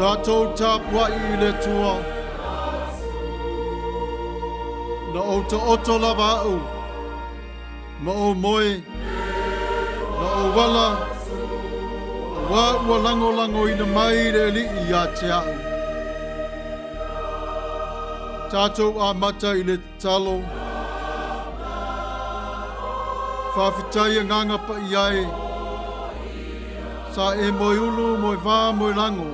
Tātou tāpua I le tua. Na o te oto lava au. Ma o moe. Na o wala. Wa ua lango lango ina mai le li I a te au. Tātou a mata I le talo. Whawhitai a nganga pa I ai. Sa e moe ulu, moe wā, moe lango.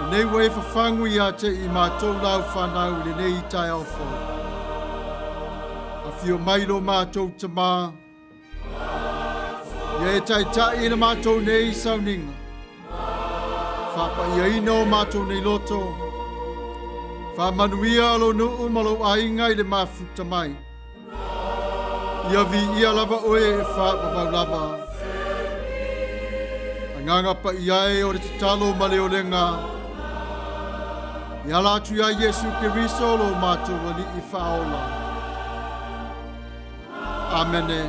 Nei wei whawhangu I a te I mātou lau whanau le nei I tai au fo. A whio mailo mātou te mā. Ia e tai tai ina mātou nei sauninga. Whapa ia ina o mātou nei loto. Wha Manuia alo nuu malo ainga I le mafuta mai. Ia vi ia lava oe e whapa vau lava. Nganga pa iai o te talo male o lenga. Ia latu ia Yesu Kiriso lo mātou wali I whaola. Amene.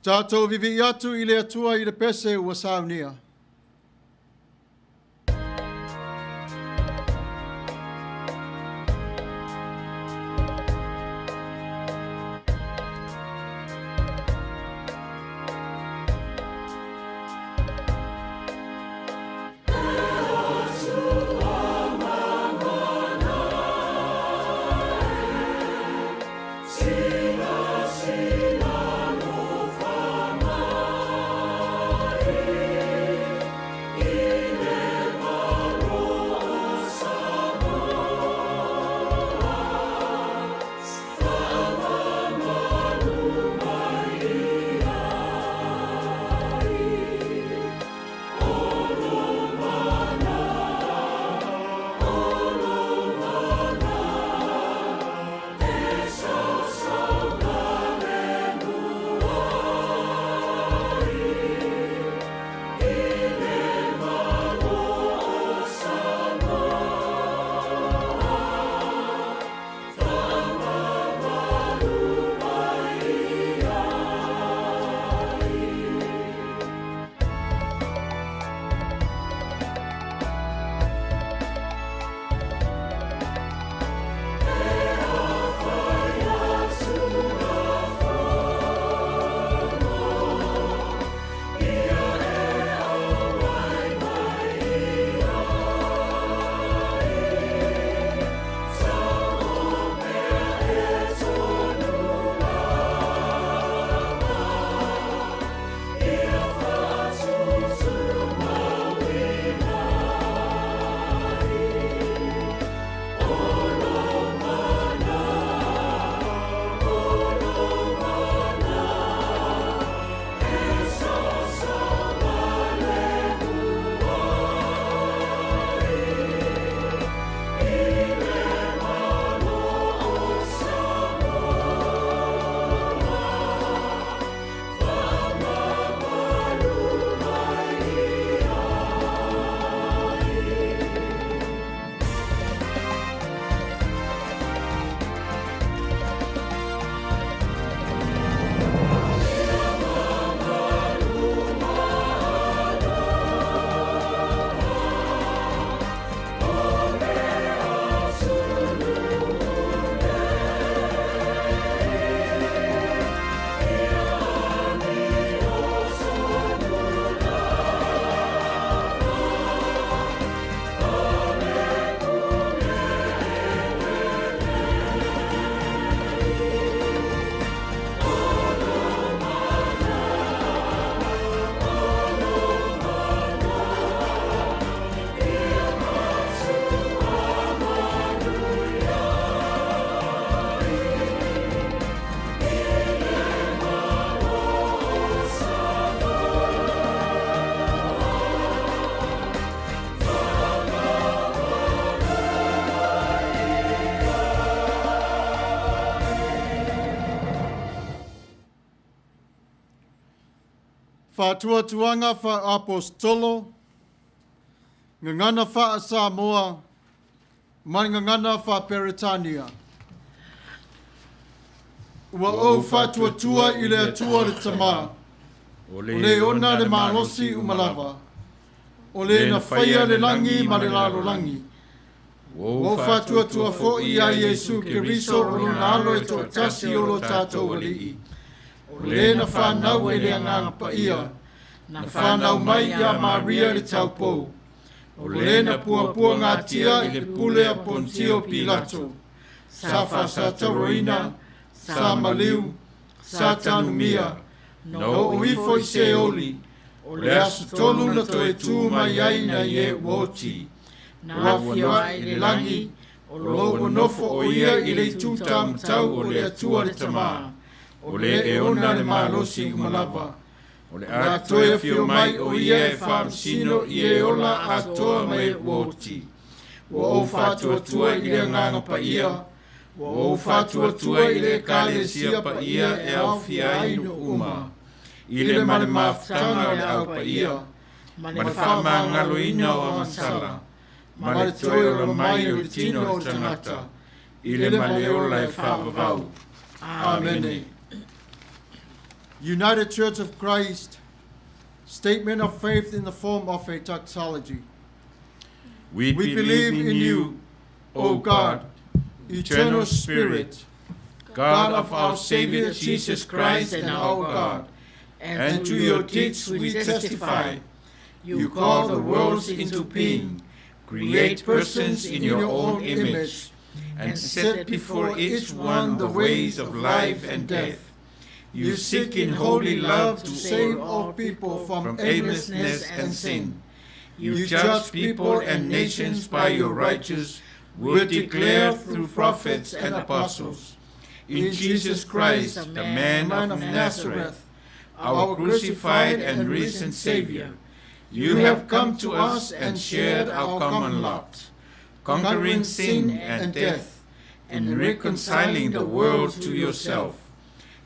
Tātou vivi atu I le atua I le pese ua saunia. Whātuatuanga wha apostolo, ngangana wha Samoa, mai ngangana wha Peritania. Ua o whātuatua I le atua le tamā, o le ona le malosi umalava, o le na whaia le langi ma le lalo langi. O whātuatua fo'i a Yesu Keriso o lo nalo e tō tasi o lo tātou walii. O le na whanau e le anganga paia, na whanau mai a Maria le Tauvao. O le na pua ngā tia I le pule a Pontio Pilato, sa whasataroina, sa maliu, sa tanumia, no o ifo I se oli, o le asu tolu na to e tū mai ai na ie woti. Na whioa I le langi, o lo nofo o ia I le tūtam tau o le atua le tamā, o le e ona le malosi umalava. O le atoe whio mai o ia e whamsino I e ola atoa mai woti. O whātuatua I le nganga pa ia, o whātuatua I le kālesia pa ia e au whiai no uma. I le mane mawhtanga le au pa ia, mane whamangaloina o amasala. Mane toi o la mai o tino o tangata, I le mane o la e whawawau. Amen. United Church of Christ, statement of faith in the form of a tautology. We believe in you, O God, eternal Spirit, God of our Savior Jesus Christ and our God, and to your deeds we testify. You call the worlds into being, create persons in your own image, and set before each one the ways of life and death. You seek in holy love to save all people from aimlessness and sin. You judge people and nations by your righteous word declared through prophets and apostles. In Jesus Christ, the man of Nazareth, our crucified and risen Savior, you have come to us and shared our common lot, conquering sin and death, and reconciling the world to yourself.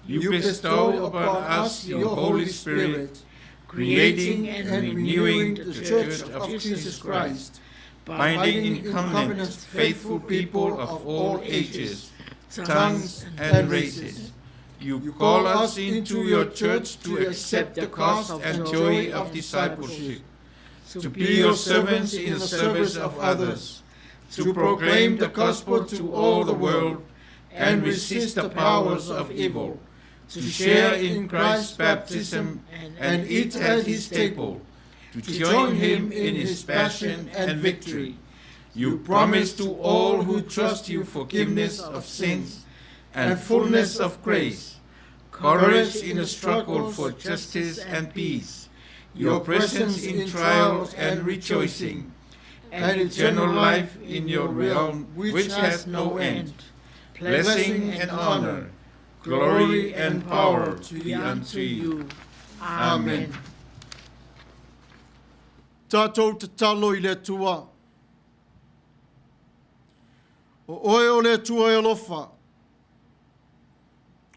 You bestow upon us your Holy Spirit, creating and renewing the Church of Jesus Christ, binding in covenant faithful people of all ages, tongues, and races. You call us into your church to accept the cost and joy of discipleship, to be your servants in the service of others, to proclaim the gospel to all the world and resist the powers of evil, to share in Christ's baptism and eat at his table, to join him in his passion and victory. You promise to all who trust you forgiveness of sins and fullness of grace, courage in the struggle for justice and peace, your presence in trials and rejoicing, and eternal life in your realm which has no end. Blessing and honor, glory and power be unto you. Amen. Tātou te talo I le tua. O oe o le tua e alofa.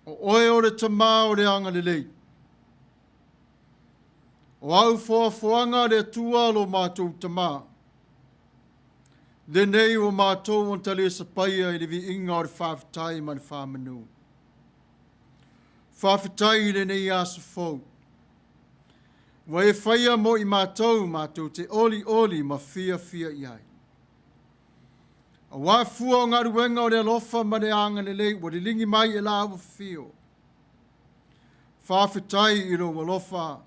O oe o le tamā o le anga le lei. O au foafoanga le tua lo mātou tamā. Le nei o mātou o tale sa paia I le vi inga o le whawhitai ma le whamanu. Whawhitai le nei asa fau. Wa e whaia mo I mātou te oli ma fia iai. A wafua o ngā ruenga o le alofa ma le anga le lei, wa le lingi mai e la awa fio. Whawhitai I lo alofa.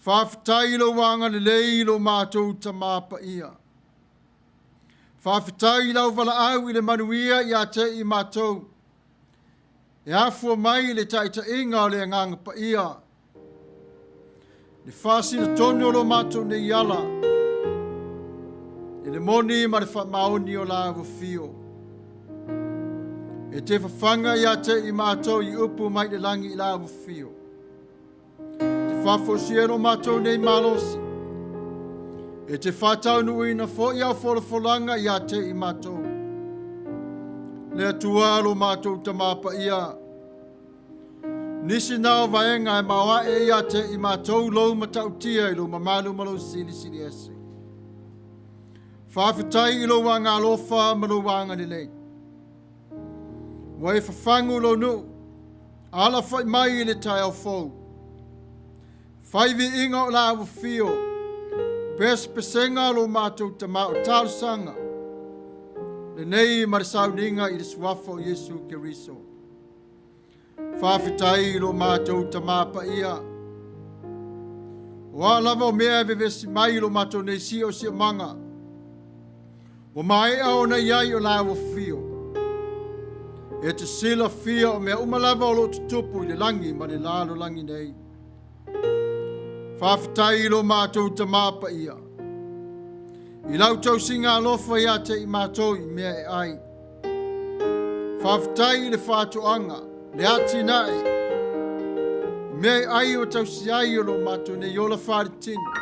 Whawhitai I lo wanga le lei I lo mātou tamāpa ia. Whawhitai I lau wala au I le manuia I a te I mātou. E afua mai le taita inga o le nganga pa ia. Le whasina tonu o lo mātou ne iala. E le moni ma le whamaoni o la awa fio. E te whawhanga I a te I mātou I upu mai le langi I la awa fio. Te whawhosia no mātou nei malosi. E te whātau nui na fo I au wholawholanga I a te I mātou. Le atua alo mātou tamāpa ia. Nisi nao vaenga e mawa e ia te I mātou lou matau tia I lo mamalu malo sili sili ese. Whawhitai I lo wanga alofa malo wanga ni lei. Wai whawhangu lo nu, ala whai mai I le tai au fau. Whaivi inga o la awu fio, pes pesenga lo mātou tama o tālu sanga. Le nei marisau ninga I le suafa o Yesu Keriso. Whawhitai lo mātou tama pa ia. Wa lava o mea vevesi mai lo mātou nei si o si manga. O mai au na iai o la awu fio. E te sila fia o mea umalava o lo tutupu I le langi ma le lalo langi nei. Whawhitai lo mātou tamapa ia. I lau tau singa alofa ia te I mātou I mea e ai. Whawhitai le whātuanga, le ati nae. I mea e ai o tau si ai o lo mātou ne yola whāritino.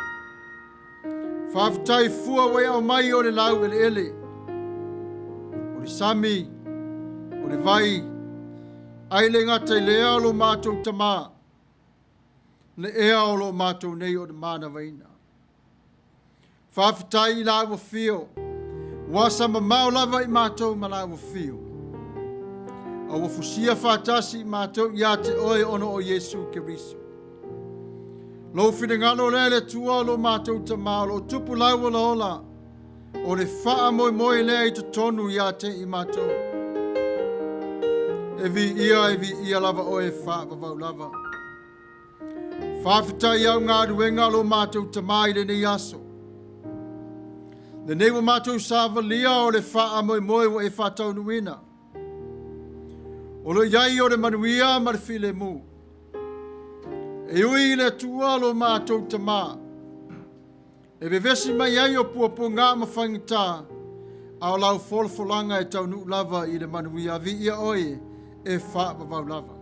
Whawhitai fua wai au mai o le lau ele ele. O le sami, o le vai, ai le ngata I lea o lo mātou tamaa. Le ea o lo mātou nei o le mana waina. Whawhitai I la ua fio. Wasa ma mau lava I mātou ma la ua fio. A ua fusia whātasi I mātou I te oe ono o Yesu Keriso. Lo whingalo lele tua lo mātou ta mao lo tupu lau la ola. O le wha moi moi lea I te tonu I te I mātou. E vi ia lava oe wha vavau lava. Whawhitai au ngā ruenga lo mātou tamai le nei aso. Le nei wa mātou sāwa lia o le wha moi moi wa e whātau nuina. O lo iai o le Manuia ma le file mu. E ui le tua lo mātou tamā. E vevesi mai ai o puapu ngā mawhangita. Ao lau folfolanga e tau nu lava I le Manuia vi ia oe e wha vavau lava.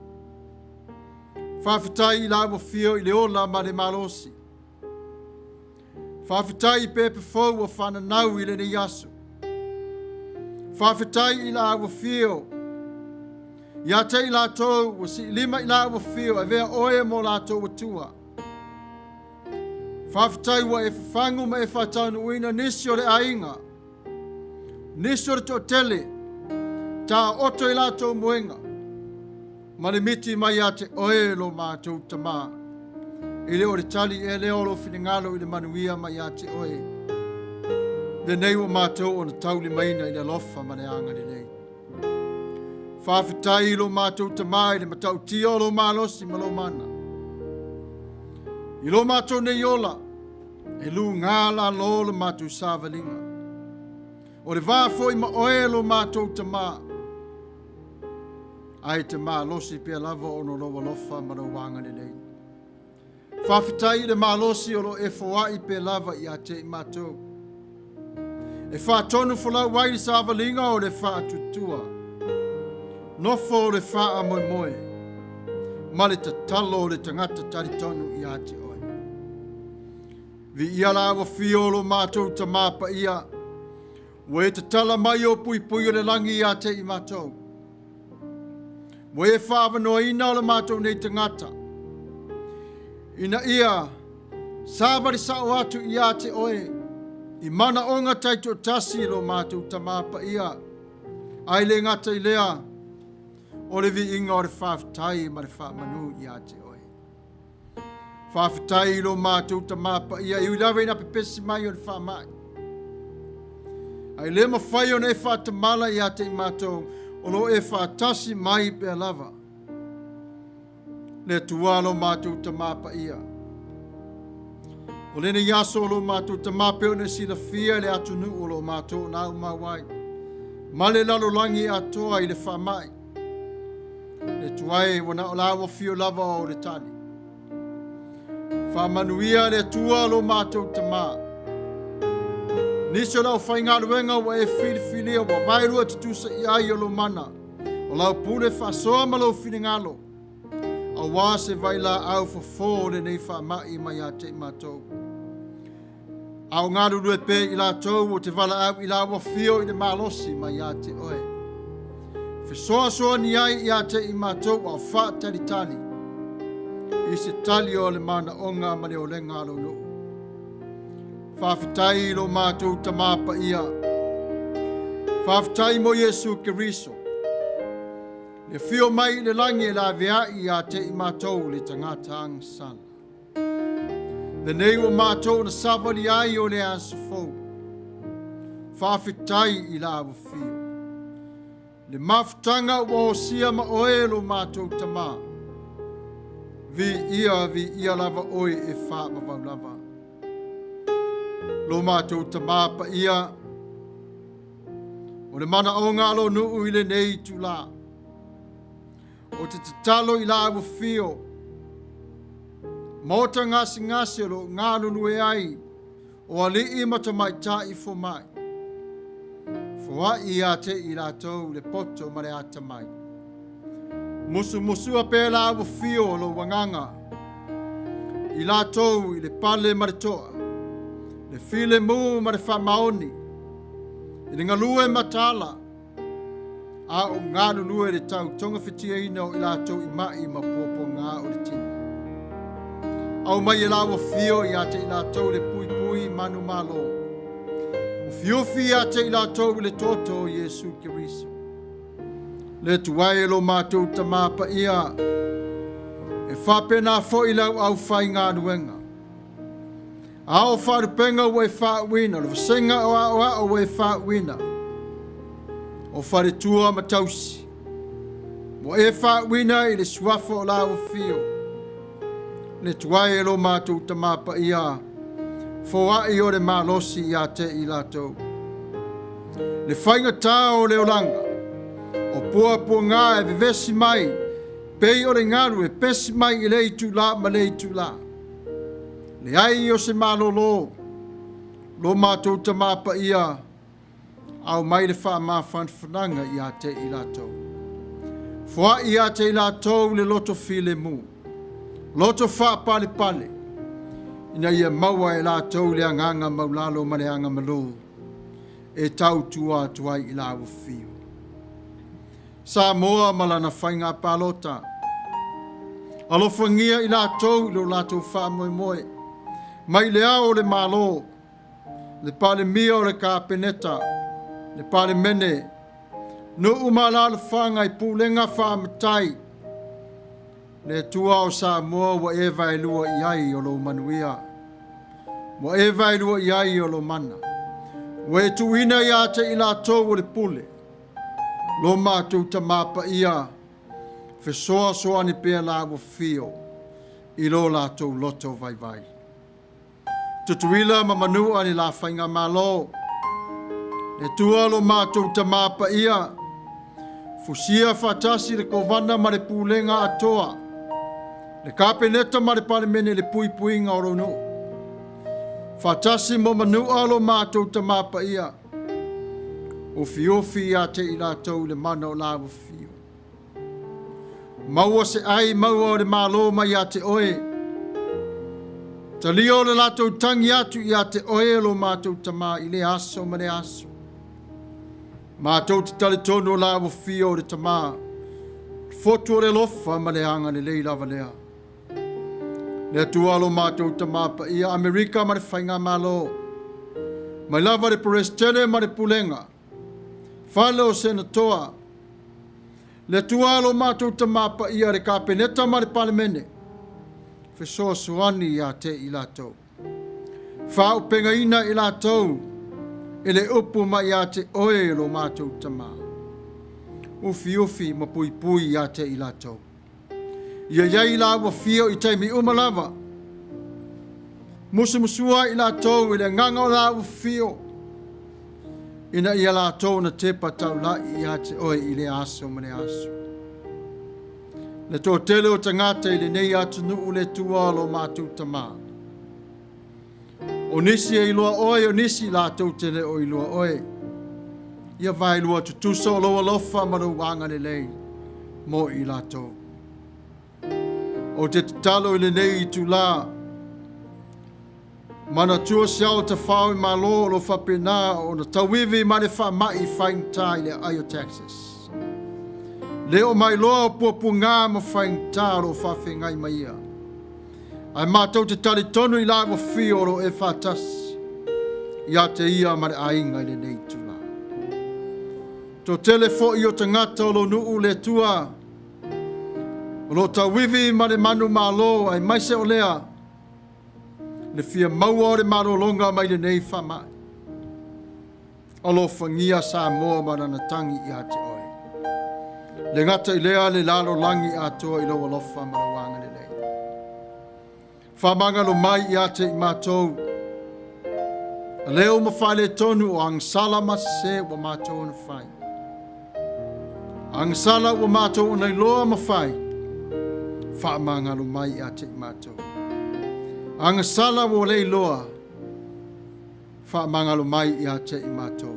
Whawhitai I la ua fio I le ola ma le malosi. Whawhitai I pepe fau o whananau I le ne yasu. Whawhitai I la ua fio. Ia te I la tau wa si lima I la ua fio e vea oe mo la tau wa tua. Whawhitai wa e whangu ma e whatanu uina nisi o le ainga. Nisi o le to tele. Ta oto I la tau moenga. Ma le miti mai a te oe lo mātou tamā. I leo le tali e leo lo whingalo I le Manuia mai a te oe. Le nei o mātou o na tauli maina I le lofa ma le anga le nei. Whawhitai lo mātou tamā I le matau tia lo mālosi ma lo mana. I lo mātou nei ola. E lu ngāla lo le mātou sāwalinga. O le vāfoi ma oe lo mātou tamā. Ai te mālosi pia lava o no loa lofa ma lo wanga ni nei. Whawhitai le mālosi o lo e whawai pia lava I a te I mātou. E whātonu whalau wai sāwalinga o le whātutua. Nofo o le whaa moi moi. Ma le tatalo o le tangata taritonu I a te oe. Vi ia la wa fio lo mātou ta māpa ia. Wa e tatala mai o pui pui o le langi I a te I mātou. Wa e whaavanoa ina o le mātou nei tangata. Ina ia, sāwari sao atu I a te oe. I mana o ngā taito tasi lo mātou ta māpa ia. Ai le ngata I lea. O le vi inga o le whawhitai ma le whaamanu I a te oe. Whawhitai lo mātou ta māpa ia. I ulawe ina pepesi mai o le whaamai. Ai le mawhai o ne whaatamala I a te I mātou. O lo e whaatasi mai pe lava. Le tualo mātou ta māpa ia. O le ne yaso o lo mātou ta māpeo ne sila fia le atunu o lo mātou na umawai. Ma le lalo langi atoa I le whamai. Le tuai wana o lawa fio lava o le tani. Manuia le tualo mātou ta mā. Niso lau whaingaruenga wa e Filifila wa vairua tutusa I ai o lo mana. O lau pule whasoa ma lau whingalo. A wā se vaila au fo le nei whamai mai a te mātou. Au ngāru rue pe I la tau o te vala au I la wafio I le malosi mai a te oe. Whesoa soa ni ai I a te I mātou au wha tari tali. I se tali o le mana onga ma le o le ngalo no. Whawhitai lo mātou tamapa ia. Whawhitai mo Yesu Keriso. Le whio mai le langi la vea I a te I mātou le tangata ang sana. Le nei o mātou na savali ai o le asafou. Whawhitai I la awhio. Le mafutanga o sia ma oe lo mātou tama. Vi ia lava oi e wha mawau lava. Lo mātou tama pa ia. O le mana o ngalo nuu I le nei tu la. O te tatalo I la awhio. Mota ngasi lo ngalo lue ai. O ali I matamai tai fo mai. Fua ia te I lātou le poto ma le atamai. Musu a pēla awa fio lo wanganga. I lātou I le pale ma le toa. Le file mu ma le whamaoni. I le ngalue matala. A o ngā lulue le tau tonga whitia ina o I lātou I mai ma popo ngā o le tina. Au mai e lawa fio I ate I lātou le pui manu malo. Fiofi a te I lātou le toto o Yesu Keriso. Le tuai lo mātou tamapa ia. E whapena fo I lau au whai ngā nuenga. A o wharupenga o e whawina. Lo vasenga o e whawina. O wharetua matausi. Mo e whawina I le suafo o lau fio. Le tuai lo mātou tamapa ia. Foai o le malosi I a te I lātou. Le whainga tā o le olanga. O pua ngā e vevesi mai. Pei o le ngaru e pesi mai I le itu la ma le itu la. Le ai o se malolo. Lo mātou tamapa ia. Au mai le wha mā whanwhananga I a te I lātou. Foai I a te I lātou le loto file mu. Loto wha pale pale. Ina ia maua e lātou le anganga maulalo ma le anga malo. E tau tua tuai I la awhio. Sa moa malana whainga palota. Alofangia I lātou lo lātou wha moe moe. Mai le ao le malo. Le pale mia o le kāpeneta. Le pale mene. No umala le whanga I pūlenga wha matai. Le tua o sa moa wa e vai lua I ai o lo Manuia. Wa e vai lua I ai o lo mana. Wa e tuina I ate I lātou o le pule. Lo mātou tamapa ia. Fesoa ni pēr la wa fio. I lo lātou loto vai vai. Tutuila ma Manua ni la whainga malo. Le tua lo mātou tamapa ia. Fusia fatasi le kovana ma le pūlenga atoa. Le kāpeneta ma le pale mene le pui ngā rono. Fatasi mo Manua lo mātou tamapa ia. Ofi a te I lātou le mana o la wafio. Maua se ai maua o le malo mai a te oe. Talio le lātou tangi atu I a te oe lo mātou tama I le aso ma le aso. Mātou te tale tono la wafio le tama. Fotu o le lofa ma le anga le lei lava lea. Le tua lo mātou tamapa ia Amerika ma le whainga malo. Mai lava le Prestene ma le Pulenga. Fale o senatoa. Le tua lo mātou tamapa ia le kāpeneta ma le palemene. Fesoa suani ia te I lātou. Whao penga ina I lātou. Ele upu ma ia te oe lo mātou tama. Ufi ma pui ia te I lātou. Ia iai la wafio I taimi umalava. Musua I lātou I le nganga o la wafio. Ina ia lātou na tepa tau la I te oe I le aso ma le aso. Le tō tele o tangata I le nei atu nuu le tua lo mātou tama. O nisi e iloa oe, o nisi lātou tele o iloa oe. Ia vai lua tutusa o loa lofa ma lo wanga le lei. Mo I lātou. O te talo I le nei I tu la. Mana tua siao te whao I malo lo whapena o na tawivi ma le wha mai whaingta I le aio taxes. Leo mai loa o puapu ngā ma whaingta lo whawhengai mai ia. Ai mātou te tari tonu I la wa whioro e whātasi. Ia te ia mare ainga I le nei tula. Tō tele fo I o te ngata o lo nuu le tua. O lo ta wivi mare manu malo ai maise o lea. Le fia maua o le maro longa mai le nei whamai. O lo whangia sa moa marana tangi I ate oi. Le ngata I lea le lalo langi atoa I lo alofa marawanga le nei. Whamanga lo mai I ate I mātou. A leo mawhai le tonu o angsala mase wa mātou na whai. Angsala wa mātou na iloa mawhai. Whamanga lo mai I ate I mātou. Angsala wa le iloa. Whamanga lo mai I ate I mātou.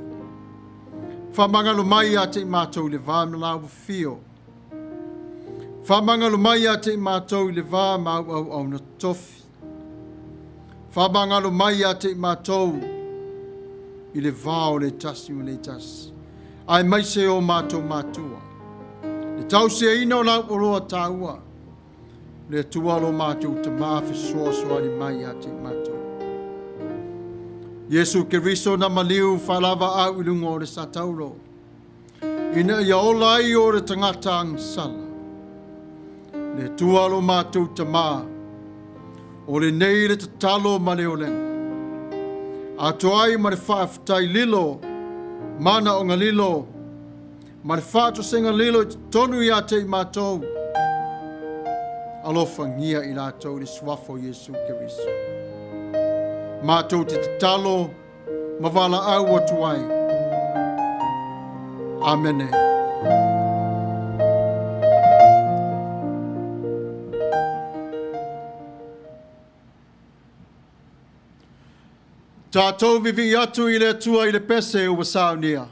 Whamanga lo mai I ate I mātou le vā mlau fio. Whamanga lo mai I ate I mātou le vā mau au na tofi. Whamanga lo mai I ate I mātou I le vā o le tasi o le tasi. Ai mai se o mātou mātua. Le tau se ina o lau o roa tāua. Le tua lo mātou te māwhi soa soa ni mai I ate I mātou. Yesu Keriso na maliu whalava au I lunga o le satauro. Ina ia olai o le tangata angsala. Le tua lo mātou te mā. O le nei le te talo ma le olenga. A toai ma le whaafitai lilo. Mana o ngā lilo. Ma le whaato senga lilo I te tonu I ate I mātou. Alofa ngia I lātou le swafo Yesu Keriso. Mātou te talo, mawala au atu ai. Amene. Tātou vivi atu I le atua I le pese o wasaunia.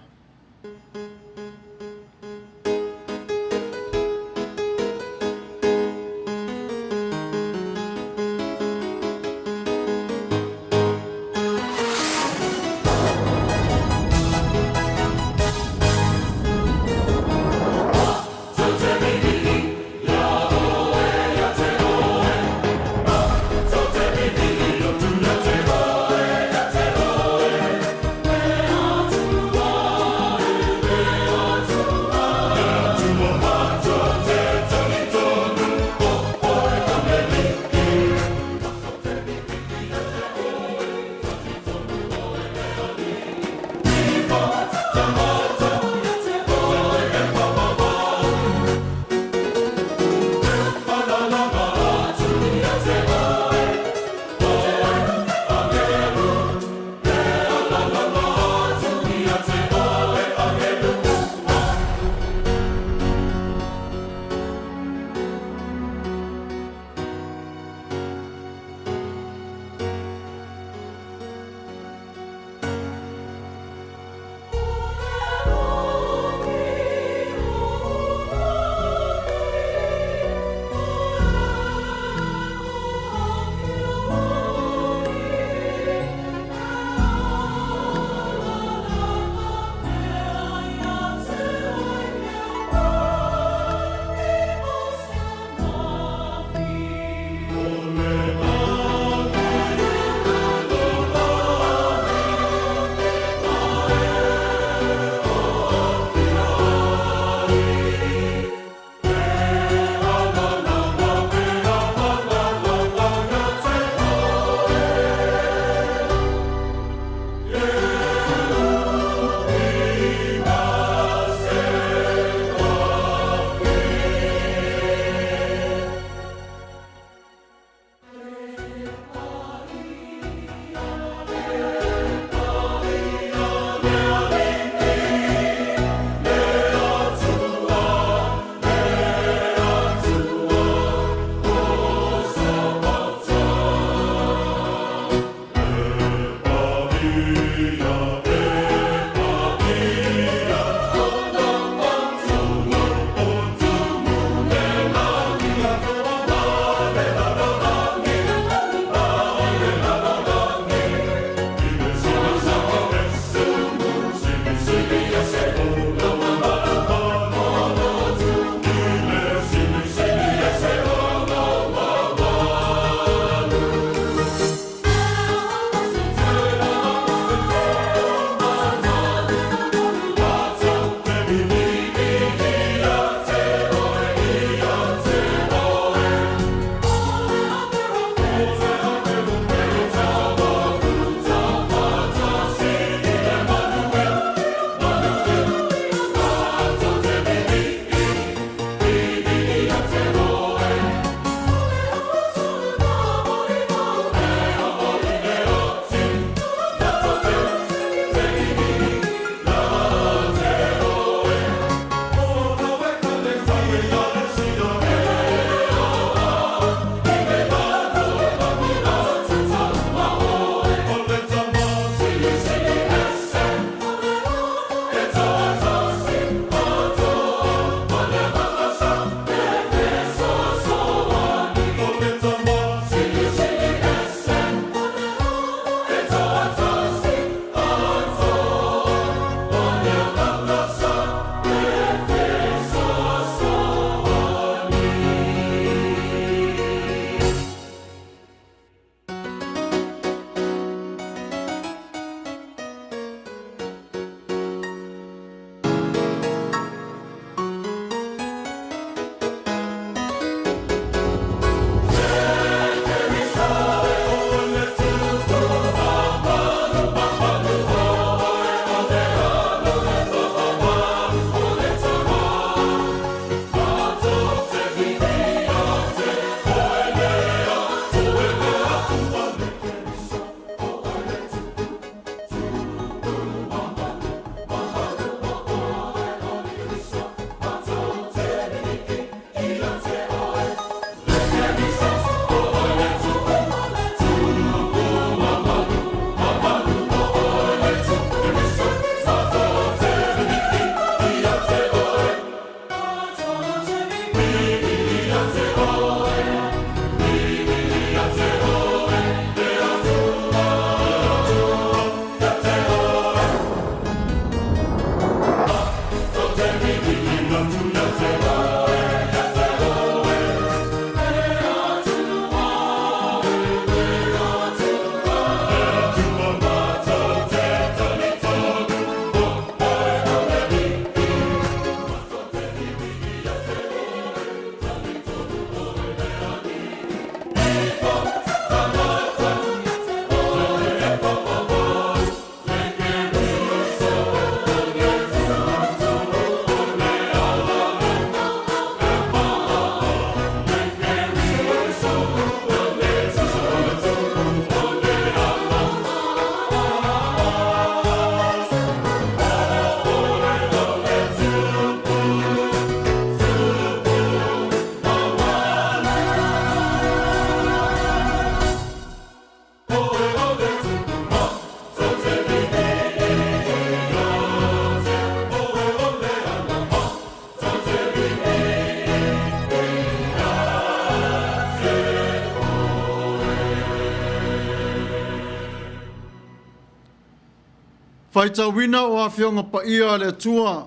Faitawina o awhionga pa ia le tua.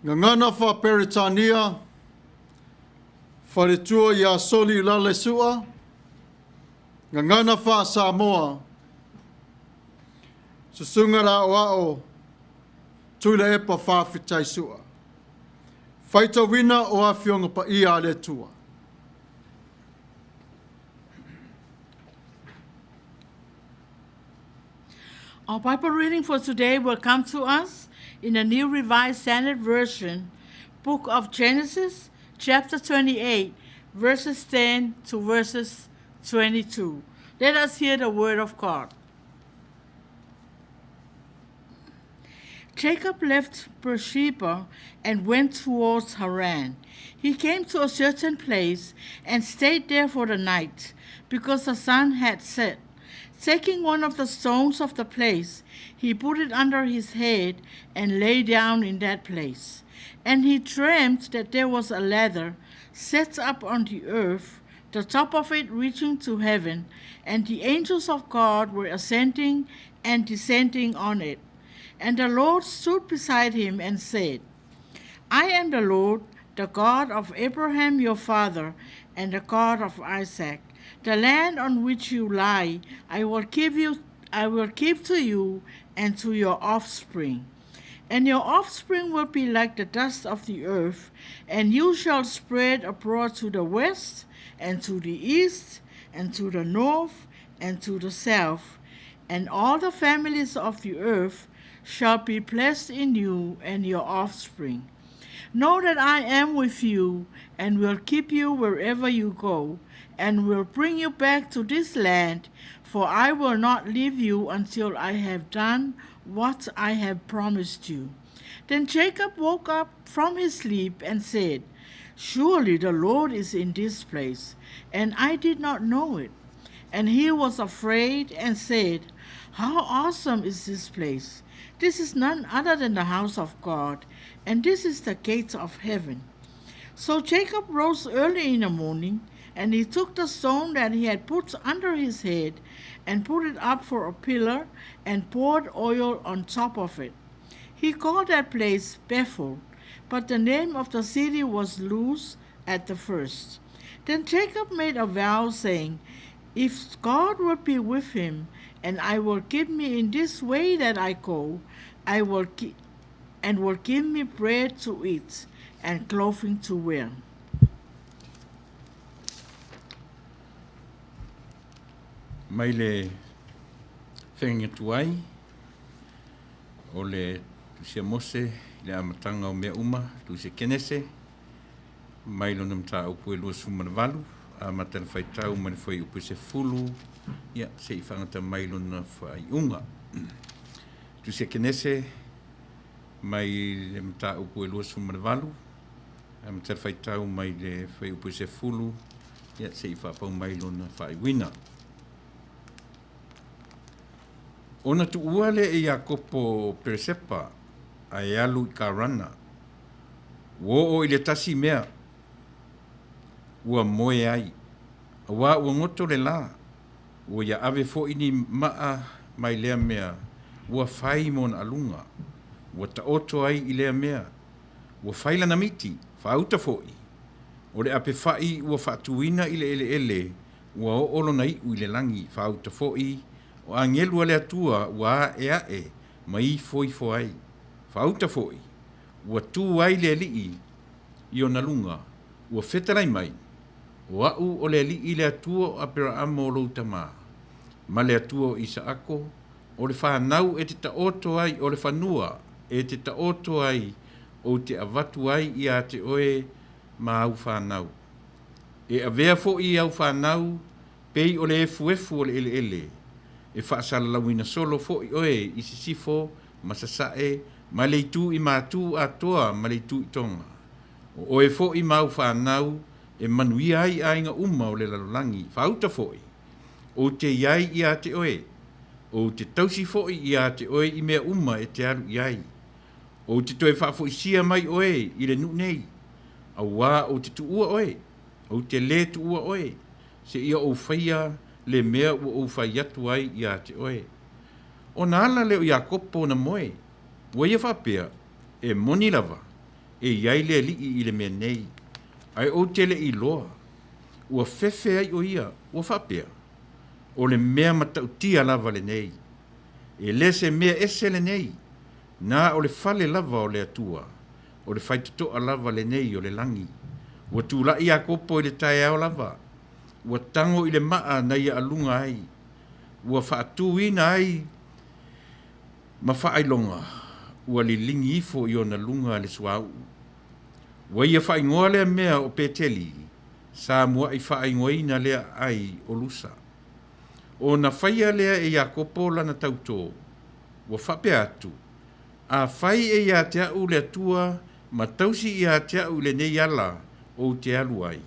Ngangana fa Peritania. Whare tua ia soli la le sua. Ngangana fa Samoa. Susungara o ao. Tula epa fa fitai sua. Faitawina o awhionga pa ia le tua. Our Bible reading for today will come to us in the New Revised Standard Version, Book of Genesis, chapter 28, verses 10 to verses 22. Let us hear the word of God. Jacob left Beersheba and went towards Haran. He came to a certain place and stayed there for the night, because the sun had set. Taking one of the stones of the place, he put it under his head and lay down in that place. And he dreamed that there was a ladder set up on the earth, the top of it reaching to heaven, and the angels of God were ascending and descending on it. And the Lord stood beside him and said, I am the Lord, the God of Abraham your father, and the God of Isaac. The land on which you lie, I will keep to you and to your offspring. And your offspring will be like the dust of the earth, and you shall spread abroad to the west, and to the east, and to the north, and to the south. And all the families of the earth shall be blessed in you and your offspring. Know that I am with you, and will keep you wherever you go, and will bring you back to this land, for I will not leave you until I have done what I have promised you. Then Jacob woke up from his sleep and said, Surely the Lord is in this place, and I did not know it. And he was afraid and said, How awesome is this place! This is none other than the house of God, and this is the gate of heaven. So Jacob rose early in the morning, and he took the stone that he had put under his head and put it up for a pillar and poured oil on top of it. He called that place Bethel, but the name of the city was Luz at the first. Then Jacob made a vow, saying, If God would be with him, and I will give me in this way that I go, will give me bread to eat and clothing to wear. Mai le whenga tuai, o le tusia mose, le amatanga o mea uma, tusia kenese, mai lo namta upu e lua sumana walu, a matana whaitau mani whai upu se fulu, ia se i whangata mai lo na whai unga. Tusia kenese, mai le mta upu e lua sumana walu, a matana whaitau mai le whai upu se fulu, ia se i whapau mai lo na whai wina. Ona tu uale e Iakopo Persepa ai alu I karana. Wo o ile tasi mea. Ua moe ai. Ua ua ngoto le la. Ua ia ave fo ini maa mai lea mea. Ua fai mon alunga. Ua taoto ai I lea mea. Ua faila na miti. Fauta fo I. O le ape fai ua fatuina ile ele. Ua o olo na I u ile langi. Fauta fo I. O angelu ale atua wa e mai foi foi fauta foi o tu ai le li I ona lunga o fetarai mai o au o le li le atua apera amolo tama ma le atua Isaako o le whanau e te taoto ai o le whanua e te taoto ai o te avatu ai I a te oe ma au whanau e avea fo I au whanau pei o le efu o le ele e whaasalalawina solo fo I oe I sisifo, masasae, maleitu I mātu atoa, maleitu I tonga. O oe fo I mau whanau, e Manuia ai ainga uma o le lalolangi, whauta fo I. O te iai I a te oe. O te tausi fo I a te oe I mea uma e te aru iai. O te toe whaafo I sia mai oe I le nunei. A wā o te tuua oe. O te le tuua oe. Se ia o whaia le mea ua o whai atu ai I a te oe. O na ala leo Iakopo na moe. Wa ia whapea. E moni lava. E iai le li I le mea nei. Ai o tele I loa. Ua fefe ai o ia. Ua whapea. O le mea matautia lava le nei. E le se mea ese le nei. Na o le fale lava o le atua. O le whaitotoa lava le nei o le langi. Ua tūla Iakopo I le tae au lava. Ua tango I le maa na ia alunga ai. Ua whaatuina ai ma whaailonga. Ua li lingi ifo I ona lunga le suau. Ua ia whaingoa lea mea o peteli. Sa mua I whaingoina lea ai o lusa. O na whaia lea e Iakopo lana tauto. Ua whape atu. A whai e ia te au le atua ma tausi ia te au le nei ala o te alu ai.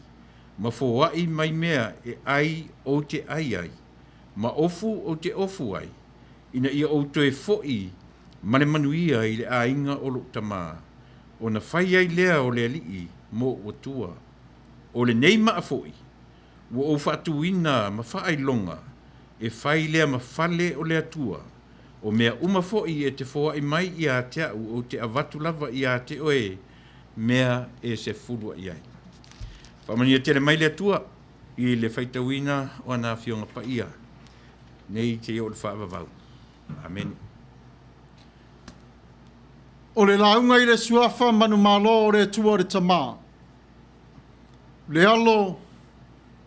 Ma fōai mai mea e ai o te ai. Ma ofu o te ofu ai. Ina ia o te fo'i ma le manuia I le ainga o lo tamā. O na whai ai lea o le alii mo o tua. O le nei maa fo'i. Ua o whaatuina ma whaai longa. E whai lea ma whale o le atua. O mea uma fo'i e te fōai mai I a te au o te avatu lava I a te oe. Mea e se fulua I ai. Whamania tele mai le atua I le whaitawina o ana fionga pa ia. Nei te o le whaavavau. Amen. O le launga I le suafa manu malo o le tua le tamā. Le alo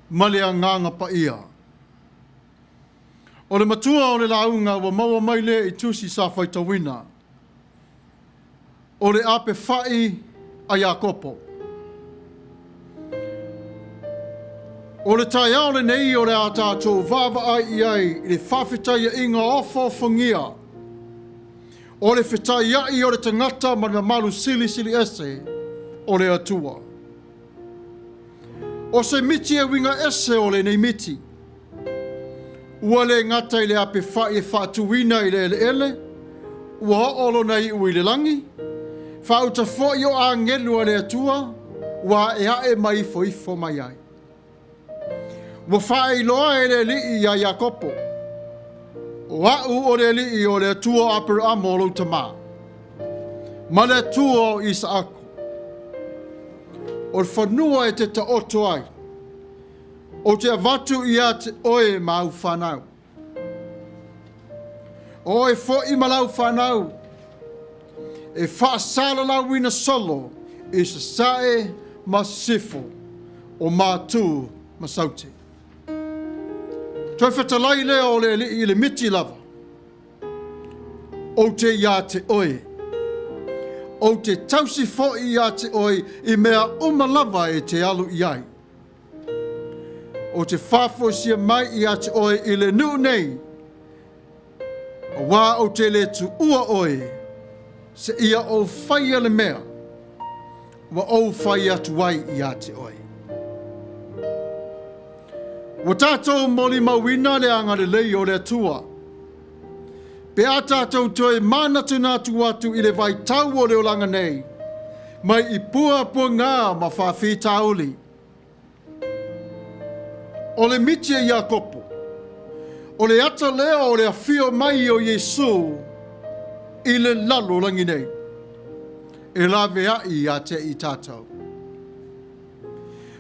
ma le anganga pa ia. O le matua o le launga wa maua mai le I tusi sa whaitawina. O le ape whai a Iakopo. O le tai ao le nei o le a tātou vava ai I le whawhitai a inga ofo whangia. O le whitai ai o le tangata ma le malu sili ese o le atua. O se miti e winga ese o le nei miti. Ua le ngata I le ape whai e whaatuina I le ele. Ua olo nei ui le langi. Whauta fōi o a ngelu a le atua. Ua e hae mai ifo mai ai. Ua whai loa e le li I a Iakopo. O au o le li o le atua apere amolo tamā. Ma le atua o Isaako. O le whanua e te taoto ai. O te avatu I a te oe mau whanau. O e fōi malau whanau. E whaasala lau wina solo. I sa sae ma sifo. O mātū ma saute. Toi whatalai lea o le I le miti lava. O te ia te oe. O te tausi fōi ia te oe I mea lava e te alu I ai. O te whāfosia mai ia te oe I le nuu nei. A wā o te le tu ua oe. Se ia o whaia le mea. Wa o whaia tu wai ia te oe. Wa tātou moli mawina le anga le lei o le atua. Pe a tātou toe mānatu nātu atu I le vai tau o le olanga nei. Mai I pua ngā ma whawhi tauli. O le miti e Iakopo. O le ata lea o le awhio mai o Yesu. I le lalo langi nei. E la vea I a te I tātou.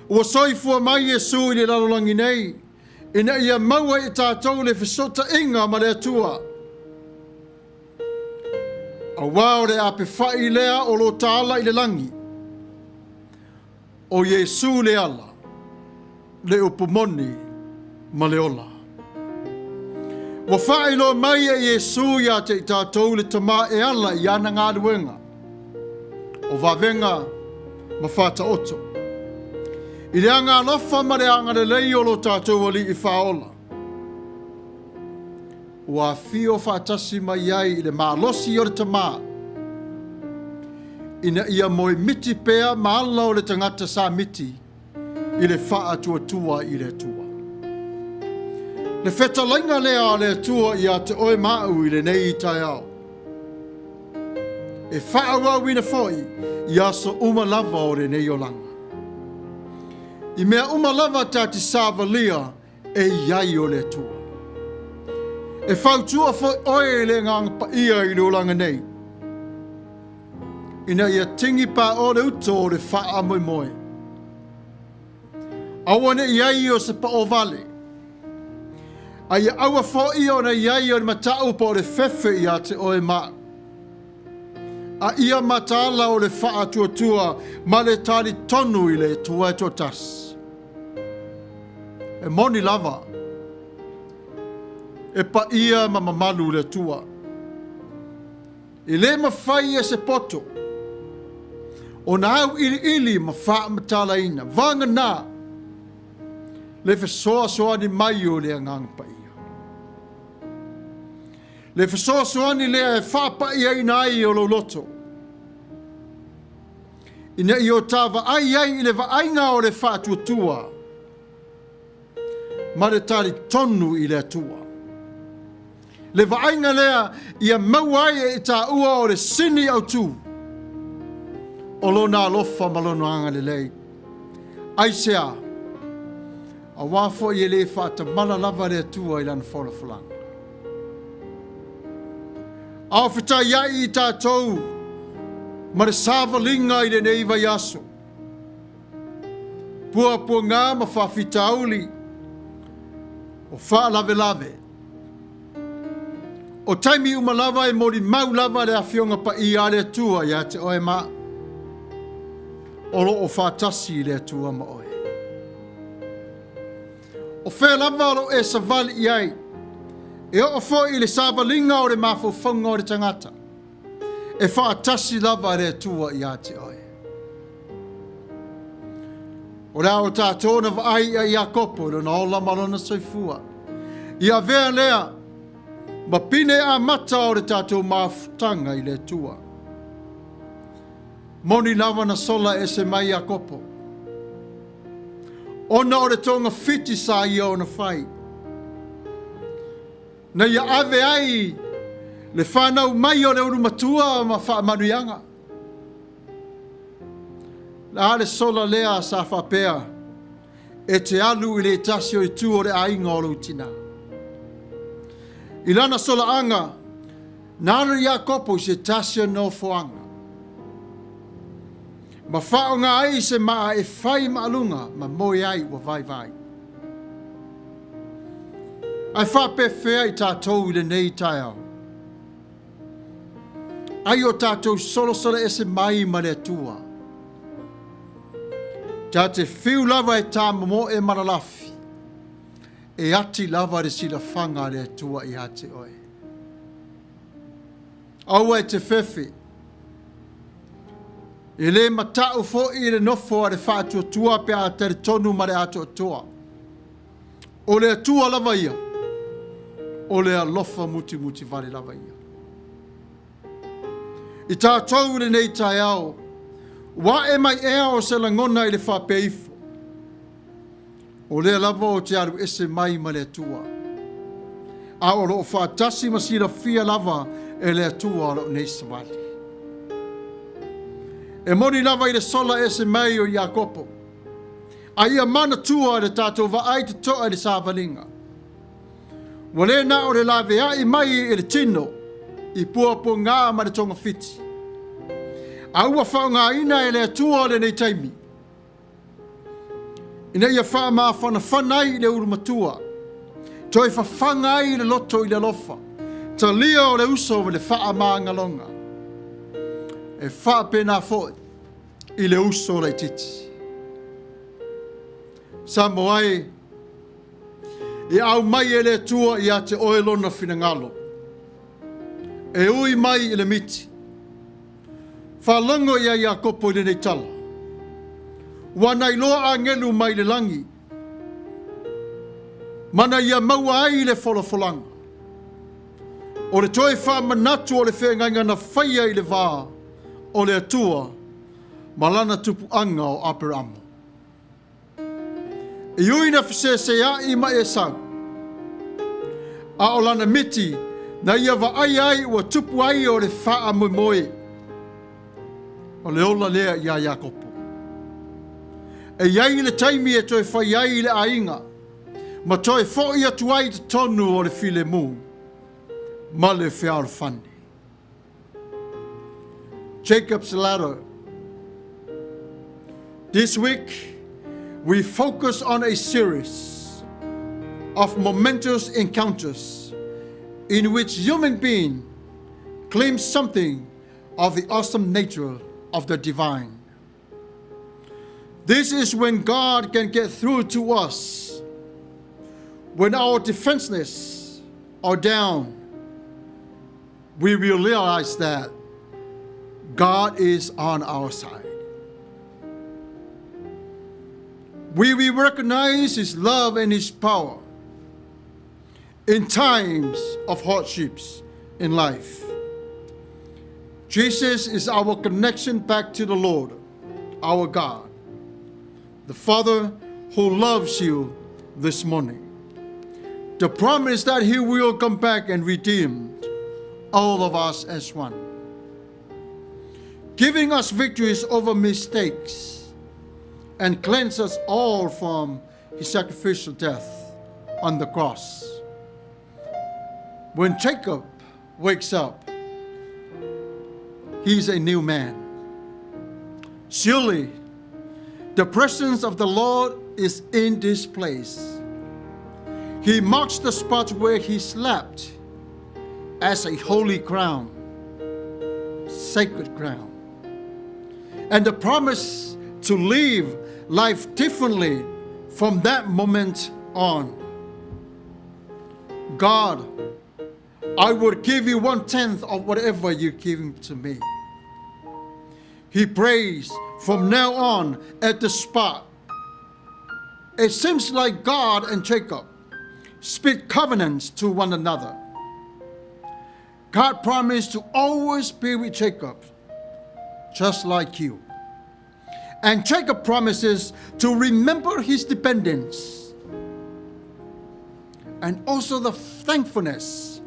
Ua soifua mai Yesu I le lalolangi nei. Ina ia maua I tātou le whisota inga ma le atua. A wao le ape whai lea o lo tāla I le langi. O Yesu le ala. Le upumoni ma le ola. Wa whai lo mai e Yesu ia te I tātou le tamā e ala I ana ngā ruenga. O wawenga ma whata oto. I le anga alofa ma le anga le lei o lo tātou ali I whaola. Ua fio whatasi mai ai I le mālosi o le tamā. Ina ia moe miti pea maala o le tangata sa miti. I le wha tua I le tua. Le wheta lainga lea le tua I a te oe mau I le nei I tai au. E wha wina foi I aso uma lava o le nei o langa. I mea uma lava tāti sāwalia e iai o le tua. E whautua fo oe le ngang pa ia I lo langa nei. Ina ia tingi pa o le uto o le wha moi moi. Awane iai o se pa o vale. A ia aua fo I o na iai o le matau po le fefe ia te oe maa. A ia matala o le wha tua ma le tali tonu I le tua totas. E moni lava. E pa ia ma mamalu le tua. I le mawhai e se poto. O na au ili ma wha matala ina. Vanga na. Le fesoa ni mai o le ngang pa ia. Le fesoa ni le e wha pa ia ina ai o lo loto. Ina I o tawa ai I le vainga o le wha tua. Ma le tali tonu I le tua. Le vainga lea ia mauai e ta ua o le sini au tu. O lo na lofa malono anga le lei. Ai sea. A wafo I le whata mana lava le tua I lan whola whalanga. Au whita iai I tātou. Ma le sāwalinga I le neiva yaso. Pua ngā ma whawhita auli. O wha lave lave. O taimi umalava e mori mau lava le awhionga pa I ale tua ia te oe ma. Olo o whātasi le tua ma oe. O whea lava alo e savali iai. E o fo I le sāwalinga o le mawhauwhaunga o le tangata. E whaatasi lava le tua ia te oe. O rea o tātona vaai a Iakopo lo na ola malona soifua. Ia vea lea. Ma pine a mata o le tātou mafutanga I le tua. Moni lava na sola e se mai Iakopo. Ona o le tonga fiti sa ia o na whai. Na ia ave ai le whanau mai o le urumatua ma wha manuianga. La ale sola lea sa whapea. E te alu I le tasio I tu o le ainga o tina. I lana sola anga. Nāna Iakopo I se tasio no foanga. Ma whao ngā ai se maa e whai maalunga ma moi ai wa vai vai. Ai whape whea I tātou I le nei tai au. Ai o tātou solo e se mai ma le tua. Tā te whiu lava e tā mo e maralafi. E ati lava re sila whanga le tua I ate oe. Aua e te whewhi. E le matau fo I le nofo a le whātua tua pe a te tonu ma le ato toa. O le tua lava ia. O le alofa muti vale lava ia. I tātou le nei tai au. Wa e mai ea o se langona I le whapeifo. O le lava o te aru ese mai ma le tua. A o lo whaatasi ma sira fia lava e le tua lo nei savali. E moni lava I le sola ese mai o Iakopo. A ia mana tua le tātou wa ai te toa le sāwalinga. Wa le na o le lawe ai mai I le tino. I pua ngā ma le tonga fiti. Aua whao ngā ina e le tua le nei taimi. Ina ia wha maa whanai I le urumatua. Toi whawhangai I le loto I le lofa. Ta lia o le uso o le wha maa ngalonga. E wha pena foi I le uso le titi. Samo ai. I au mai e le tua I a te oelona finangalo. E ui mai I le miti. Whalango ia Iakopo I le nei tala. Wana iloa a ngelu mai le langi. Mana ia maua ai le wholofolanga. O le toi wha manatu o le whengainga na whaia I le wā. O le atua. Malana tupu anga o Aperamo. I ui na whasesea I ma e sau. A o lana miti. Na ia wa ai ua tupu ai o le wha moe. O le ola lea ia Iakopo. E iai le taimi e toi whai ai le ainga. Ma toi fo ia tuai te tonu o le file mu. Matafeo funny. Jacob's ladder. This week, we focus on a series of momentous encounters in which human being claims something of the awesome nature of the divine. This is when God can get through to us. When our defenseless are down, we will realize that God is on our side. We will recognize His love and His power in times of hardships in life. Jesus is our connection back to the Lord, our God, the Father who loves you this morning. The promise that He will come back and redeem all of us as one, giving us victories over mistakes and cleanse us all from His sacrificial death on the cross. When Jacob wakes up, he's a new man. Surely, the presence of the Lord is in this place. He marks the spot where he slept as a holy ground, sacred ground. And the promise to live life differently from that moment on. God, I will give you 1/10 of whatever you give to me. He prays from now on at the spot. It seems like God and Jacob speak covenants to one another. God promised to always be with Jacob, just like you. And Jacob promises to remember his dependence and also the thankfulness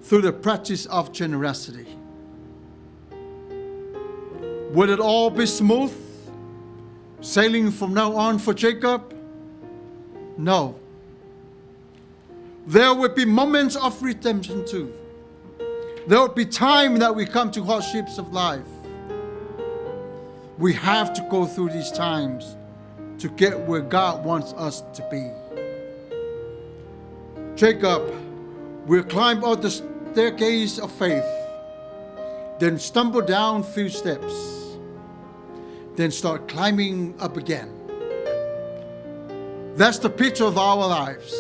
through the practice of generosity. Will it all be smooth sailing from now on for Jacob? No. There will be moments of redemption too. There will be time that we come to hardships of life. We have to go through these times to get where God wants us to be. Jacob will climb up the staircase of faith, then stumble down a few steps, then start climbing up again. That's the picture of our lives.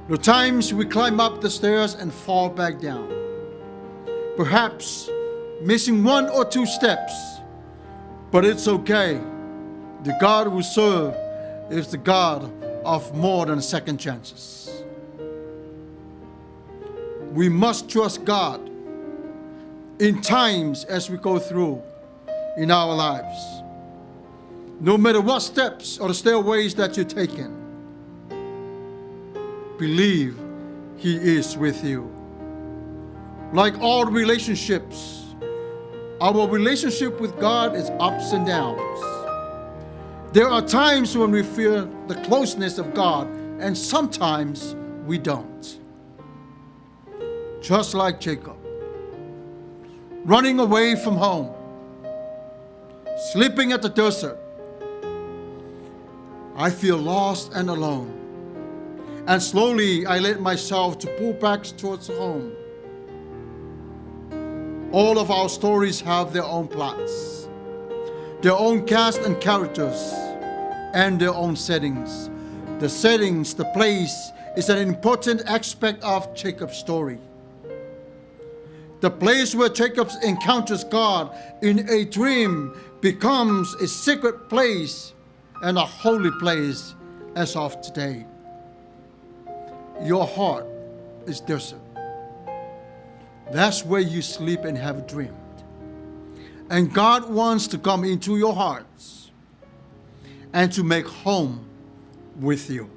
The times we climb up the stairs and fall back down, perhaps missing 1 or 2 steps, but it's okay. The God we serve is the God of more than second chances. We must trust God in times as we go through in our lives. No matter what steps or the stairways that you're taking, believe He is with you. Like all relationships, our relationship with God is ups and downs. There are times when we feel the closeness of God, and sometimes we don't. Just like Jacob, running away from home, sleeping at the desert. I feel lost and alone. And slowly I let myself to pull back towards home. All of our stories have their own plots, their own cast and characters, and their own settings. The settings, the place, is an important aspect of Jacob's story. The place where Jacob encounters God in a dream becomes a sacred place and a holy place as of today. Your heart is desert. That's where you sleep and have dreamed. And God wants to come into your hearts and to make home with you.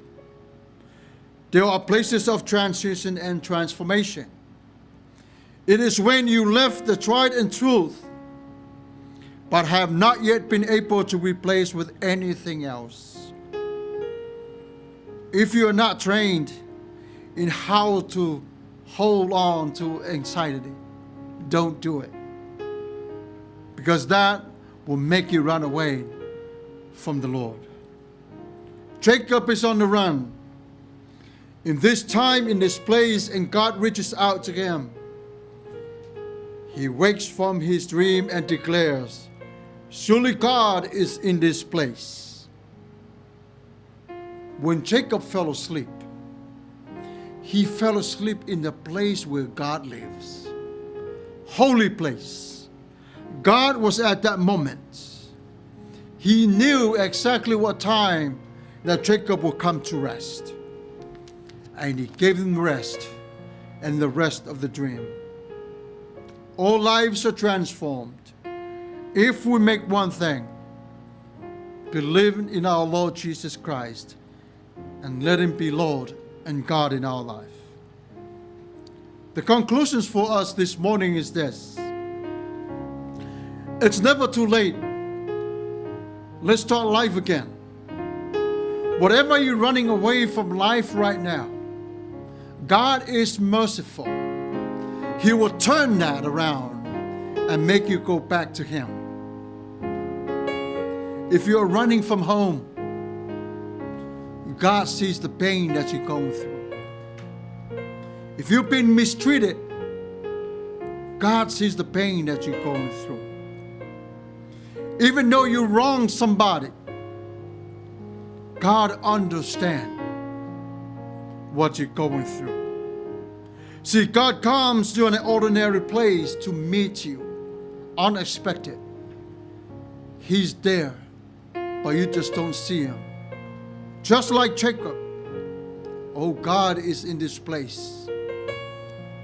There are places of transition and transformation. It is when you left the tried and truth, but have not yet been able to replace with anything else. If you are not trained in how to hold on to anxiety. Don't do it. Because that will make you run away from the Lord. Jacob is on the run. In this time, in this place, and God reaches out to him. He wakes from his dream and declares, surely God is in this place. When Jacob fell asleep, he fell asleep in the place where God lives. Holy place. God was at that moment. He knew exactly what time that Jacob would come to rest. And he gave him rest and the rest of the dream. All lives are transformed if we make one thing, believe in our Lord Jesus Christ and let him be Lord and God in our life. The conclusions for us this morning is this. It's never too late. Let's start life again. Whatever you're running away from life right now, God is merciful. He will turn that around and make you go back to him. If you're running from home, God sees the pain that you're going through. If you've been mistreated, God sees the pain that you're going through. Even though you wronged somebody, God understands what you're going through. See, God comes to an ordinary place to meet you, unexpected. He's there, but you just don't see him. Just like Jacob. Oh, God is in this place.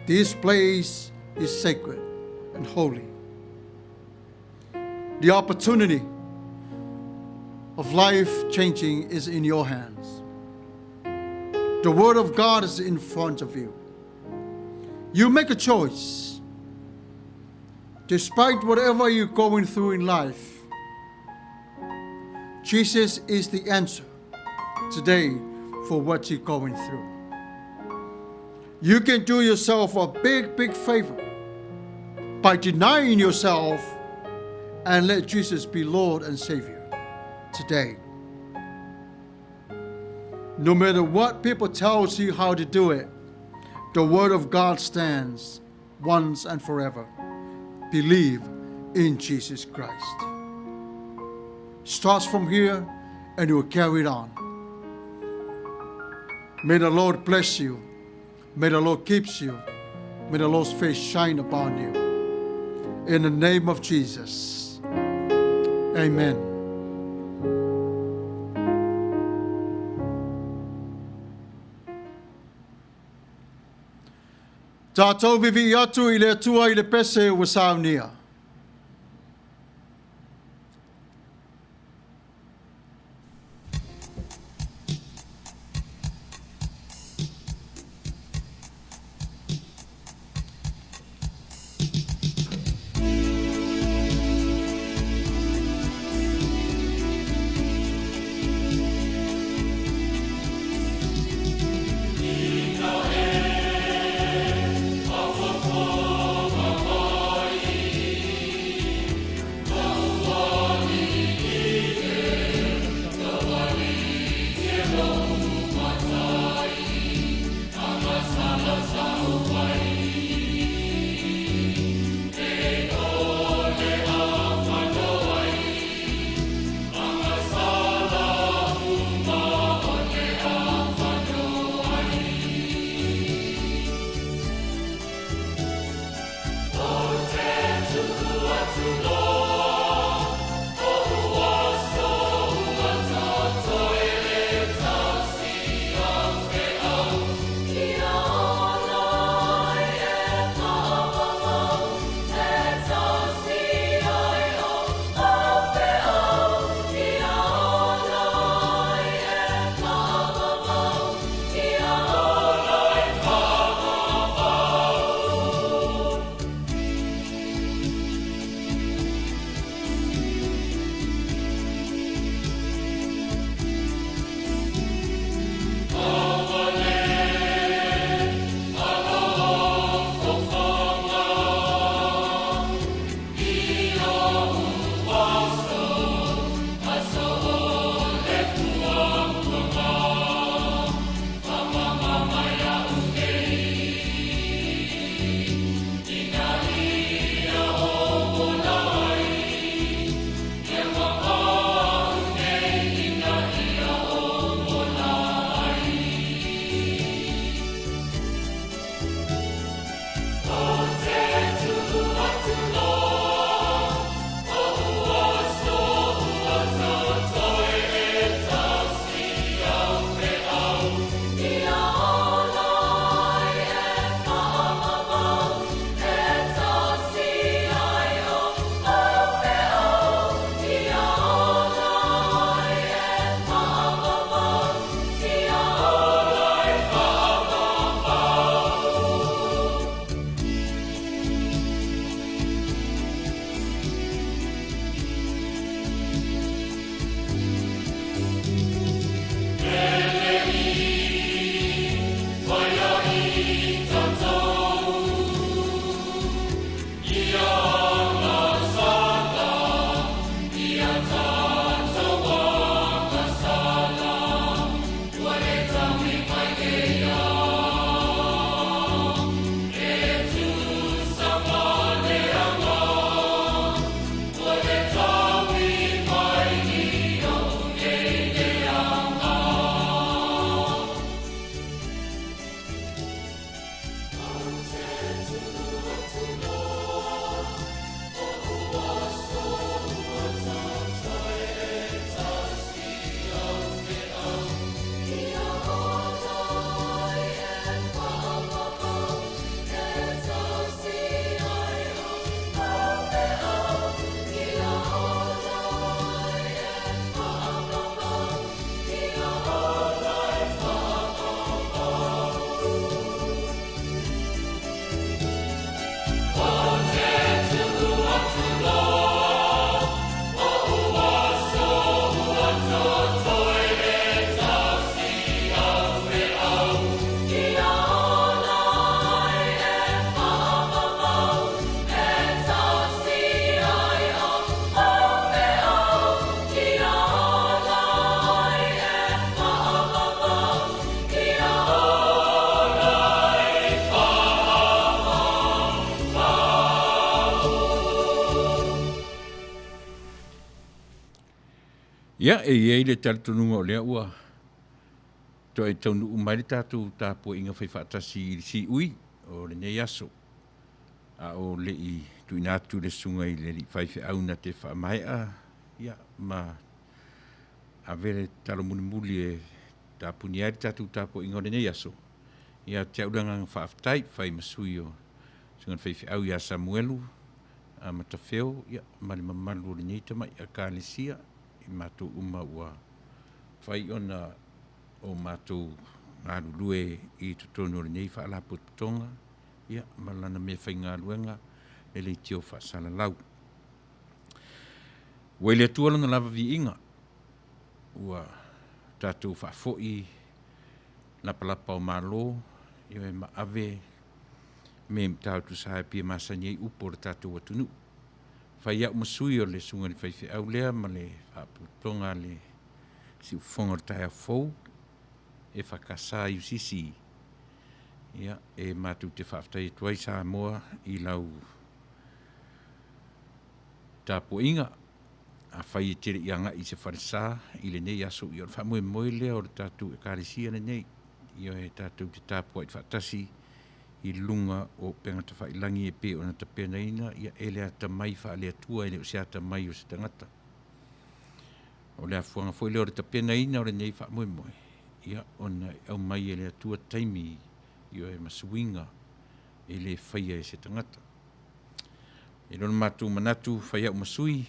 This place is sacred and holy. The opportunity of life changing is in your hands. The Word of God is in front of you. You make a choice. Despite whatever you're going through in life, Jesus is the answer today for what you're going through. You can do yourself a big, big favor by denying yourself and let Jesus be Lord and Savior today. No matter what people tell you how to do it, the Word of God stands once and forever. Believe in Jesus Christ. Starts from here and it will carry it on. May the Lord bless you. May the Lord keep you. May the Lord's face shine upon you. In the name of Jesus. Amen. Tātou vivi atu I le atua I le pese ua saunia. Alopopo, Ia, e le talitonunga o lea ua. To e taunu umai le tātou tāpua inga whai whaatasi si ui o le nei aso. A o le I tui nātu le sunga I le li whaiwhi au na te whaamai a. Ia, ma a vele talo muni muli e tāpuni ai tātou tāpua inga o le nei aso. Ia te auranga whaaftai, whai masui o sunga whaiwhi au ia Samuelu, a Matafeo, ia, mali mamalu o le nei tamai a kālesia, I mātou uma ua whai ona o mātou ngā lulue I tutono le nei whaalaputonga, ia, malana me whai ngā luenga, e le tio whaasala lau. Wai le tualanga lava vi inga, ua tātou whaafoi, lapalapa o mālo, io e maave, me tātou sahe pia masani e upo le tātou atunu. Whai au masui o le sunga le whaiwhi au lea, ma le whaaputonga le si ufonga le taia fau, e whakasa I usisi. Ia, e mātou te whaaftai tuai sa moa I lau tāpua inga. A whai e tere ianga I se wharisa, I le nei aso I o whamoe moe lea o le tātou e kāresia le nei. Ia e tātou te tāpua I whaatasi I lunga o pengata whailangi e pe o na tapena ina, ia e lea tamai wha lea tua e leo sea tamai o se tangata. O lea fuanga foi leo le tapena ina o le nei wha moe moe. Ia ona au mai e lea tua taimi Ia e masuinga e le whaia e se tangata. E lona mātou manatu whaia o masui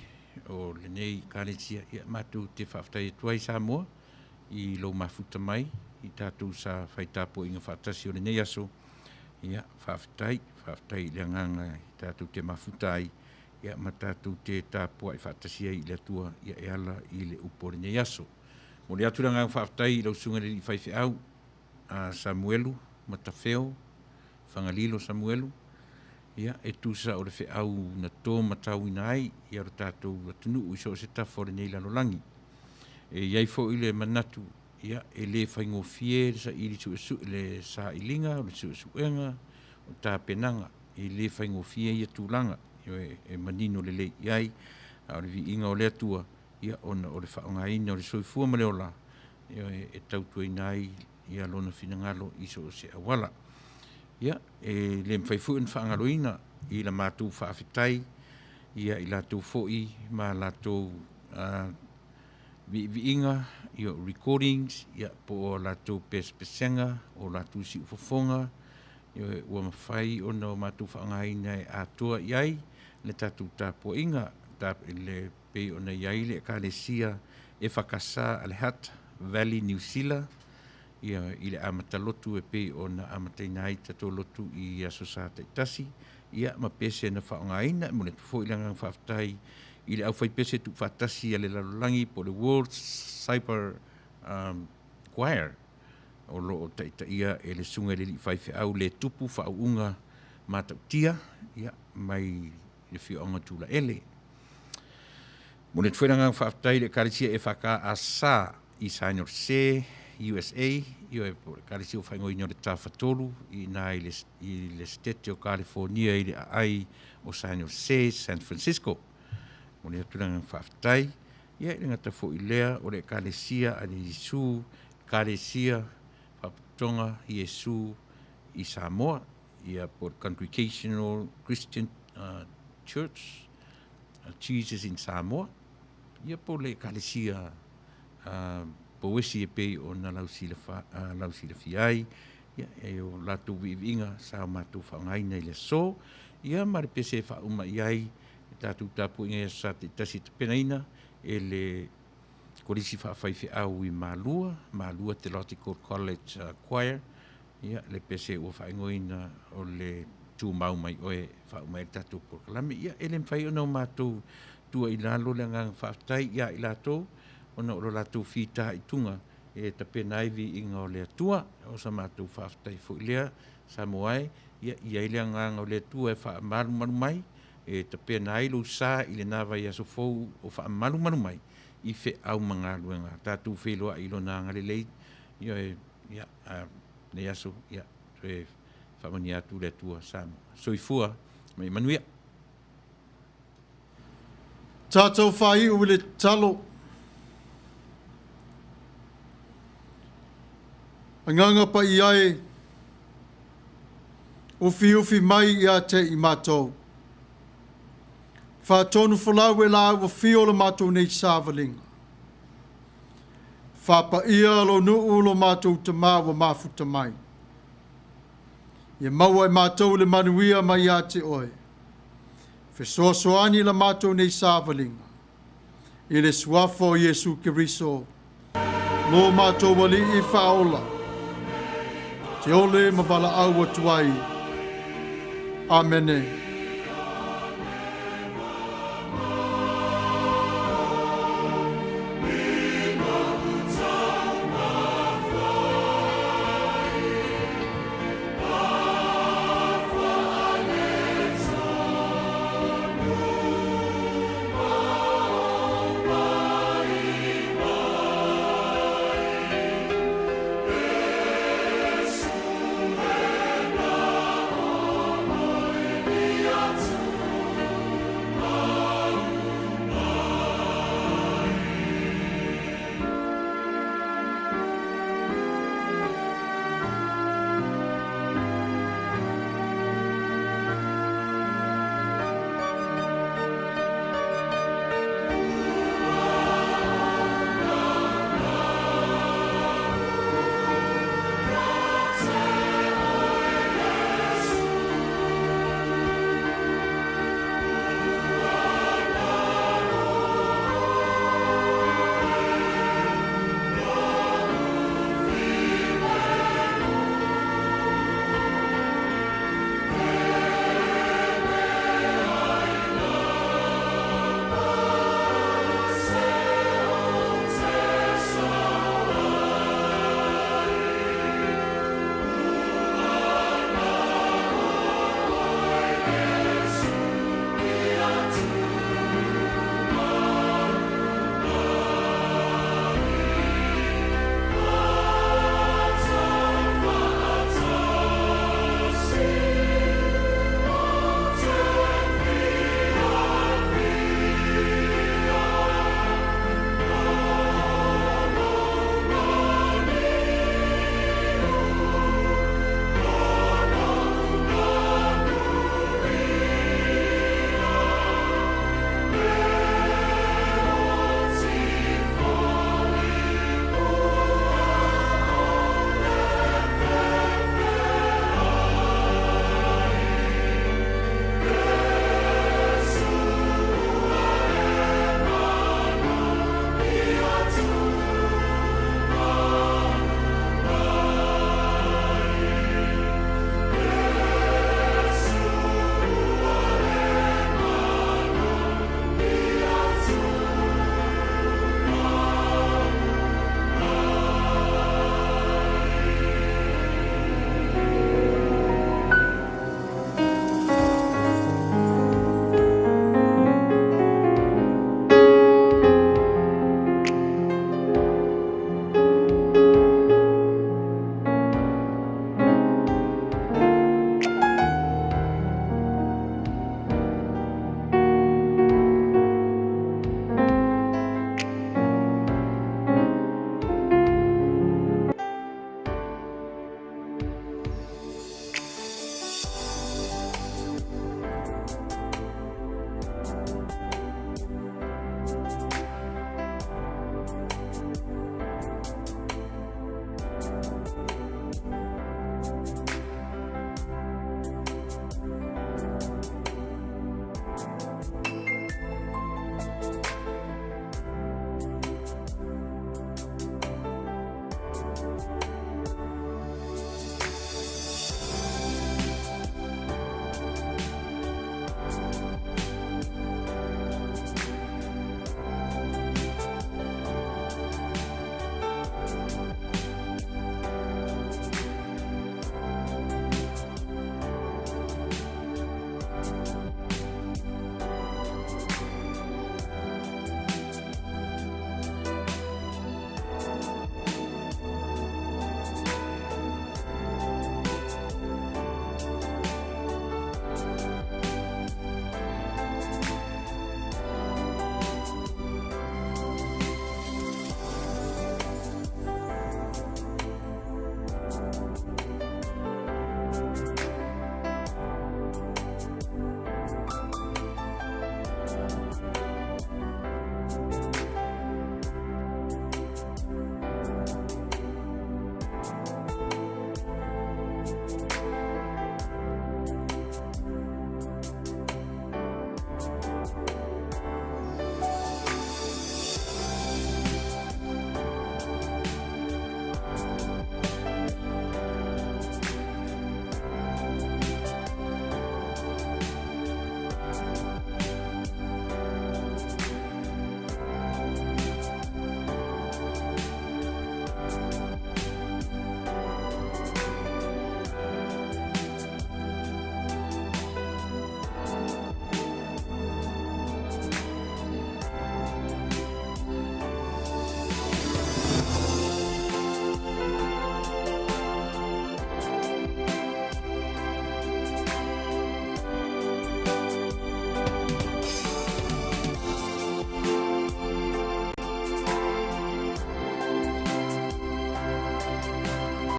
o le nei kāresia ia mātou te whaaftai e tuai sa moa I lo mafuta mai I tātou sa whaitapo inga whaatasi o le nei aso. Ia whaaftai le nganga I tātou te mafuta ai. Ia ma tātou te tāpua I whaatasi ai I le atua ia e ala I le upo le nei aso. Mo le atu nganga whaaftai I lau sunga le I whaiwhi au a Samuelu, Matafeo, Fagalilo Samuelu. Ia e tusa o le whi au na tō matau ina ai ia ro tātou atunu uiso o se tafo le nei lalolangi. E iai fo I le manatu ia e le whaingo fie sa I le sa ilinga o le suenga o tā penanga e le whaingo fie ia tūlanga e manino le iai a o le vi inga o le atua ia ona o le whaonga ina o le soifua ma le ola e tautua ina ai ia lona finangalo iso o se awala. Ia e le mwhaifu en whaangalo ina I la mātou whaafitai ia I lātou fo'i ma lātou vi inga ia recordings ia po lātou pespesenga o lātou si ufofonga ia ua mawhai o na mātou whaangaina e atua iai le tātou tāpua inga le pei o na iai le kālesia e whakasa Alehat Valley New Zealand ia I le amatalotu e pei o na amatainai tato lotu I asosata itasi ia ma pese na whaangaina mo le tufo ilangang whaaftai I le au whai pese tu whaatasi a le lalolangi po le World Cyber Choir o lo o taita ia e le sunga le li whaiwhi au le tupu whaunga matautia ia mai le whionga tula ele. Mo le tuwhenanga whaaftai le karisia e whaka a sa I Sainor Se USA ia e po le karisia o whaingo ino le tawhatolu I nā I le stete o California I le ai o Sainor Se San Francisco. Mo le aturanga whaaftai, ia I ngata fo I lea o le kālesia a le Yesu, kālesia whapatonga Yesu I Samoa, ia po Congregational Christian Church, Jesus in Samoa, ia po le kālesia po wesi e pei o na lausila fiai, ia e o lātou vivinga sa o mātou whaangaina I le so, ia mare pese whauma iai, tātou tāpua inga sa te tasi te penaina e le korisi whaawhaiwhi au I Malua Theological College Choir ia le pese ua whaingoina o le tū mau mai oe whaumai tātou porkalame ia e le mwhai ona o mātou tua I lalo le ngang whaaftai ia I lātou ona o lātou whita I tunga e ta penaivi inga o le atua o sa mātou whaaftai fo lea sa moai ia I le ngang o le atua e wha maru mai e ta pena ai lo sa I le nava ia so fou o wha malu mai I fe au manga luenga tātou wheloa I lo nā ngare lei ia ne aso ia e whamani atu le tua Samu soifua mai Manuia Tātou whai ule talo Anganga pa iai, ufi mai ia te i mātou. Whātonu whalau e la ua whio le mātou nei sāwalinga. Whāpa ia lo nuu lo mātou te māua māfuta mai. Ia maua e mātou le manuia mai a te oe. Whesoasoani le mātou nei sāwalinga. I le suafo Iesu Kiriso. Lo mātou wali i whaola. Te ole mawala au atuai. Amene.